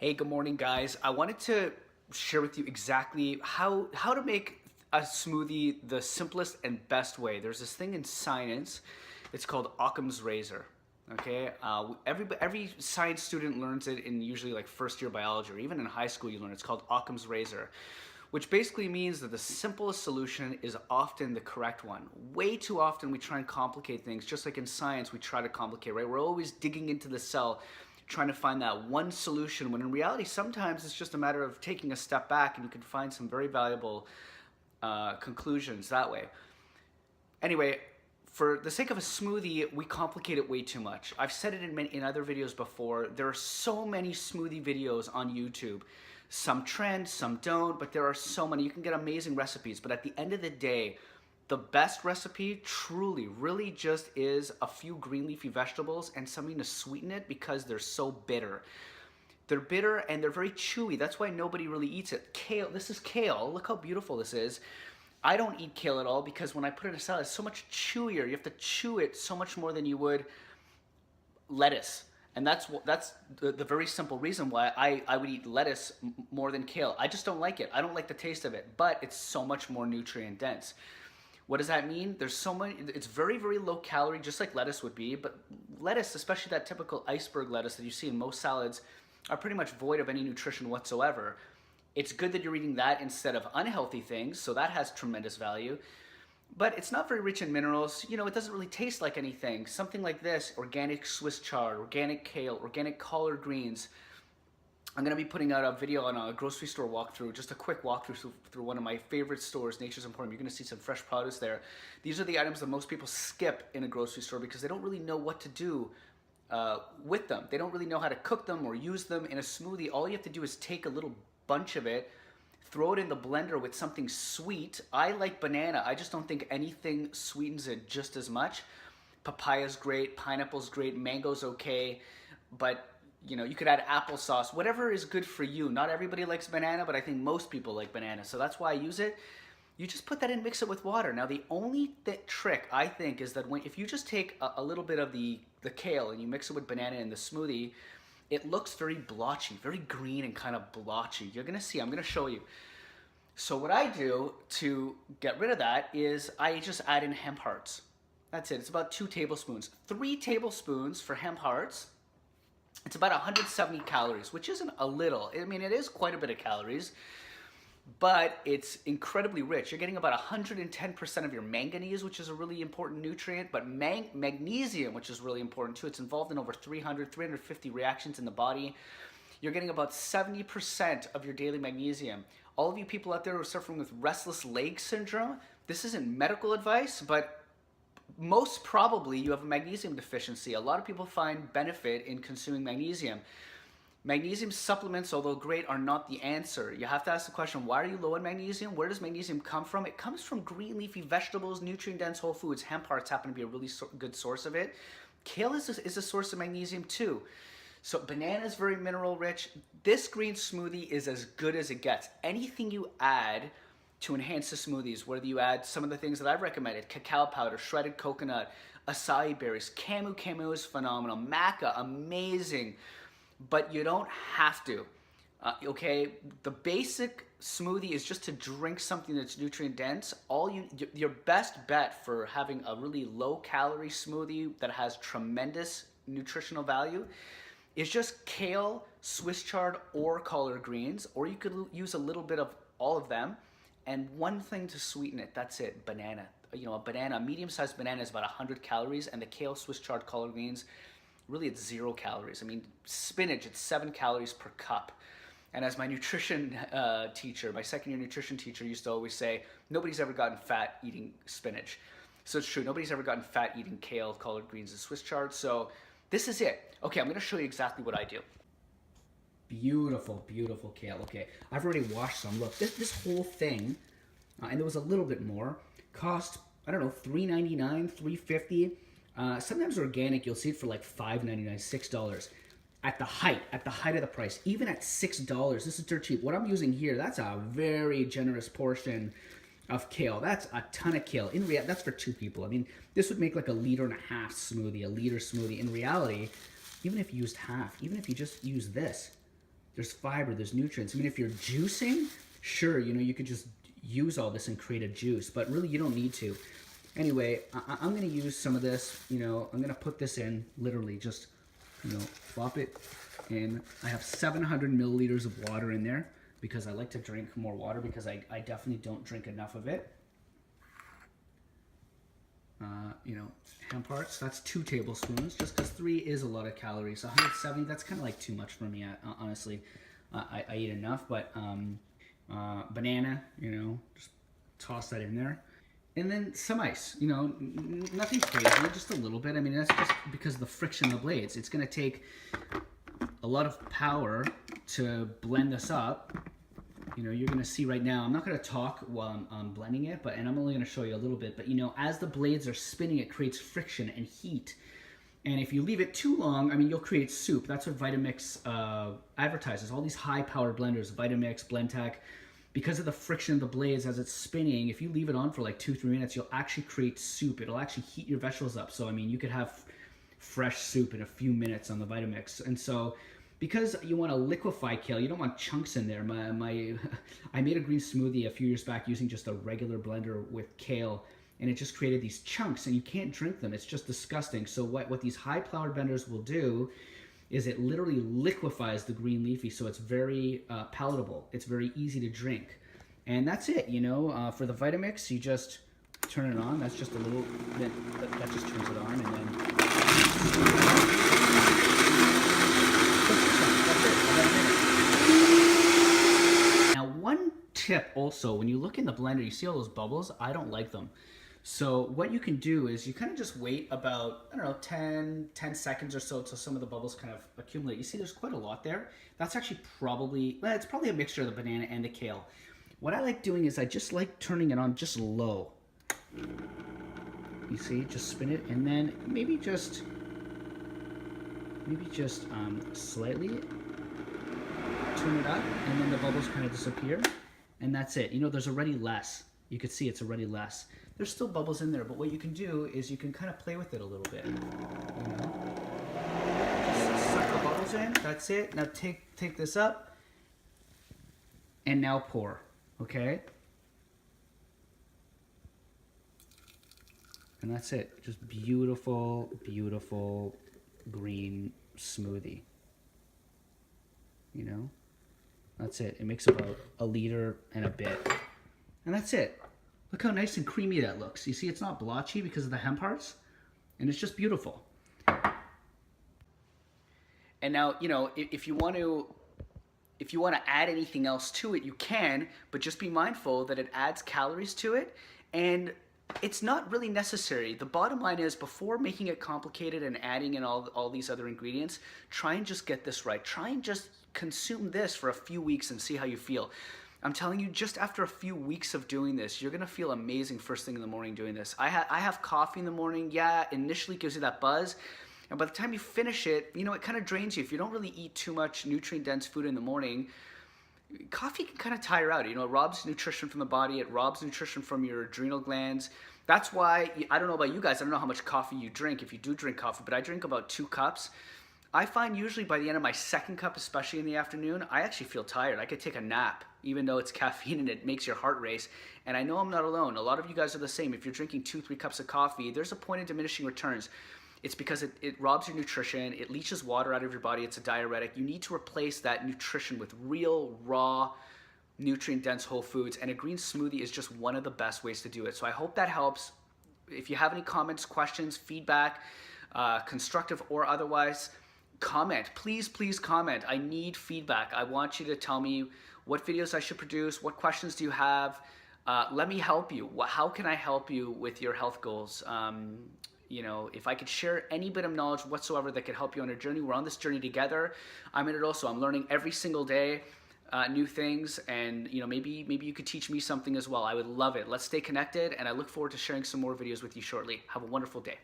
Hey, good morning, guys. I wanted to share with you exactly how to make a smoothie the simplest and best way. There's this thing in science. It's called Occam's razor. Okay, every science student learns it in usually like first year biology, or even in high school you learn it. It's called Occam's razor, which basically means that the simplest solution is often the correct one. Way too often we try and complicate things, just like in science we try to complicate, right? We're always digging into the cell, trying to find that one solution, when in reality sometimes it's just a matter of taking a step back and you can find some very valuable conclusions that way. Anyway, for the sake of a smoothie, we complicate it way too much. I've said it in other videos before. There are so many smoothie videos on YouTube. Some trend, some don't, but there are so many. You can get amazing recipes, but at the end of the day, the best recipe truly, really just is a few green leafy vegetables and something to sweeten it because they're so bitter. They're bitter and they're very chewy. That's why nobody really eats it. Kale, this is kale. Look how beautiful this is. I don't eat kale at all because when I put it in a salad, it's so much chewier. You have to chew it so much more than you would lettuce. And that's the very simple reason why I would eat lettuce more than kale. I just don't like it. I don't like the taste of it, but it's so much more nutrient dense. What does that mean? There's so many, it's very, very low calorie, just like lettuce would be, but lettuce, especially that typical iceberg lettuce that you see in most salads, are pretty much void of any nutrition whatsoever. It's good that you're eating that instead of unhealthy things, so that has tremendous value. But it's not very rich in minerals. You know, it doesn't really taste like anything. Something like this, organic Swiss chard, organic kale, organic collard greens. I'm gonna be putting out a video on a grocery store walkthrough, just a quick walkthrough through one of my favorite stores, Nature's Emporium. You're gonna see some fresh produce there. These are the items that most people skip in a grocery store because they don't really know what to do with them. They don't really know how to cook them or use them in a smoothie. All you have to do is take a little bunch of it, throw it in the blender with something sweet. I like banana. I just don't think anything sweetens it just as much. Papaya's great, pineapple's great, mango's okay, but you know, you could add applesauce, whatever is good for you. Not everybody likes banana, but I think most people like banana, so that's why I use it. You just put that in, mix it with water. Now the only trick I think is that if you just take a little bit of the kale and you mix it with banana in the smoothie, it looks very blotchy, very green and kind of blotchy. You're gonna see, I'm gonna show you. So what I do to get rid of that is I just add in hemp hearts. That's it, it's about 2 tablespoons. 3 tablespoons for hemp hearts. It's about 170 calories, which isn't a little. I mean, it is quite a bit of calories, but it's incredibly rich. You're getting about 110% of your manganese, which is a really important nutrient, but magnesium, which is really important too. It's involved in over 350 reactions in the body. You're getting about 70% of your daily magnesium. All of you people out there who are suffering with restless leg syndrome, this isn't medical advice, but most probably you have a magnesium deficiency. A lot of people find benefit in consuming magnesium. Magnesium supplements, although great, are not the answer. You have to ask the question, why are you low in magnesium? Where does magnesium come from? It comes from green leafy vegetables, nutrient-dense whole foods. Hemp hearts happen to be a really good source of it. Kale is a source of magnesium too. So banana is very mineral rich. This green smoothie is as good as it gets. Anything you add to enhance the smoothies, whether you add some of the things that I've recommended, cacao powder, shredded coconut, acai berries, camu is phenomenal, maca, amazing, but you don't have to, okay? The basic smoothie is just to drink something that's nutrient dense. Your best bet for having a really low calorie smoothie that has tremendous nutritional value is just kale, Swiss chard, or collard greens, or you could use a little bit of all of them. And one thing to sweeten it, that's it, banana. You know, a medium-sized banana is about 100 calories, and the kale, Swiss chard, collard greens, really it's 0 calories. I mean, spinach, it's 7 calories per cup. And as my nutrition teacher, my second-year nutrition teacher used to always say, nobody's ever gotten fat eating spinach. So it's true, nobody's ever gotten fat eating kale, collard greens, and Swiss chard. So this is it. Okay, I'm gonna show you exactly what I do. Beautiful, beautiful kale. Okay, I've already washed some. Look, this whole thing, and there was a little bit more, cost, I don't know, $3.99, $3.50. Sometimes organic, you'll see it for like $5.99, $6. At the height of the price, even at $6, this is dirt cheap. What I'm using here, that's a very generous portion of kale. That's a ton of kale. In reality, that's for 2 people. I mean, this would make like a 1.5 liter smoothie, a liter smoothie. In reality, even if you used half, even if you just use this, there's fiber, there's nutrients. I mean, if you're juicing, sure, you know, you could just use all this and create a juice, but really you don't need to. Anyway, I'm gonna use some of this, you know, I'm gonna put this in, literally just, you know, flop it in. I have 700 milliliters of water in there because I like to drink more water because I definitely don't drink enough of it. You know, hemp hearts, that's 2 tablespoons, just because 3 is a lot of calories. 170, that's kind of like too much for me, honestly. I eat enough, but banana, you know, just toss that in there. And then some ice, you know, nothing crazy, just a little bit. I mean, that's just because of the friction of the blades. It's going to take a lot of power to blend this up. You know, you're going to see right now, I'm not going to talk while I'm blending it, and I'm only going to show you a little bit. But, you know, as the blades are spinning, it creates friction and heat. And if you leave it too long, I mean, you'll create soup. That's what Vitamix advertises. All these high-powered blenders, Vitamix, Blendtec, because of the friction of the blades as it's spinning, if you leave it on for like 2-3 minutes, you'll actually create soup. It'll actually heat your vegetables up. So, I mean, you could have fresh soup in a few minutes on the Vitamix. And so, because you want to liquefy kale, you don't want chunks in there. I made a green smoothie a few years back using just a regular blender with kale, and it just created these chunks, and you can't drink them. It's just disgusting. So what these high-powered blenders will do is it literally liquefies the green leafy, so it's very palatable. It's very easy to drink. And that's it, you know. For the Vitamix, you just turn it on. That's just a little bit, that just turns it on, and then... Now, one tip also, when you look in the blender, you see all those bubbles? I don't like them. So what you can do is you kind of just wait about, I don't know, 10 seconds or so until some of the bubbles kind of accumulate. You see there's quite a lot there. That's actually probably, well, it's probably a mixture of the banana and the kale. What I like doing is I just like turning it on just low. You see, just spin it, and then maybe just slightly turn it up, and then the bubbles kind of disappear, and that's it. You know, there's already less. You can see it's already less. There's still bubbles in there, but what you can do is you can kind of play with it a little bit. You know, just suck the bubbles in. That's it. Now take this up, and now pour. Okay. And that's it. Just beautiful, beautiful green smoothie. You know, that's it. It makes about a liter and a bit. And that's it. Look how nice and creamy that looks. You see, it's not blotchy because of the hemp hearts, and it's just beautiful. And now, you know, if you want to add anything else to it, you can, but just be mindful that it adds calories to it, and it's not really necessary. The bottom line is, before making it complicated and adding in all these other ingredients, try and just get this right. Try and just consume this for a few weeks and see how you feel. I'm telling you, just after a few weeks of doing this, you're gonna feel amazing first thing in the morning doing this. I have coffee in the morning. Yeah, initially it gives you that buzz, and by the time you finish it, you know, it kind of drains you. If you don't really eat too much nutrient-dense food in the morning, coffee can kind of tire out. You know, it robs nutrition from the body. It robs nutrition from your adrenal glands. That's why, I don't know about you guys, I don't know how much coffee you drink, if you do drink coffee, but I drink about 2 cups. I find usually by the end of my 2nd cup, especially in the afternoon, I actually feel tired. I could take a nap, even though it's caffeine and it makes your heart race. And I know I'm not alone. A lot of you guys are the same. If you're drinking 2-3 cups of coffee, there's a point in diminishing returns. It's because it robs your nutrition, it leaches water out of your body, it's a diuretic. You need to replace that nutrition with real, raw, nutrient-dense whole foods, and a green smoothie is just one of the best ways to do it. So I hope that helps. If you have any comments, questions, feedback, constructive or otherwise, comment. Please, please comment. I need feedback. I want you to tell me what videos I should produce, what questions do you have. Let me help you. How can I help you with your health goals? You know, if I could share any bit of knowledge whatsoever that could help you on your journey, we're on this journey together. I'm in it also. I'm learning every single day new things, and you know, maybe you could teach me something as well. I would love it. Let's stay connected, and I look forward to sharing some more videos with you shortly. Have a wonderful day.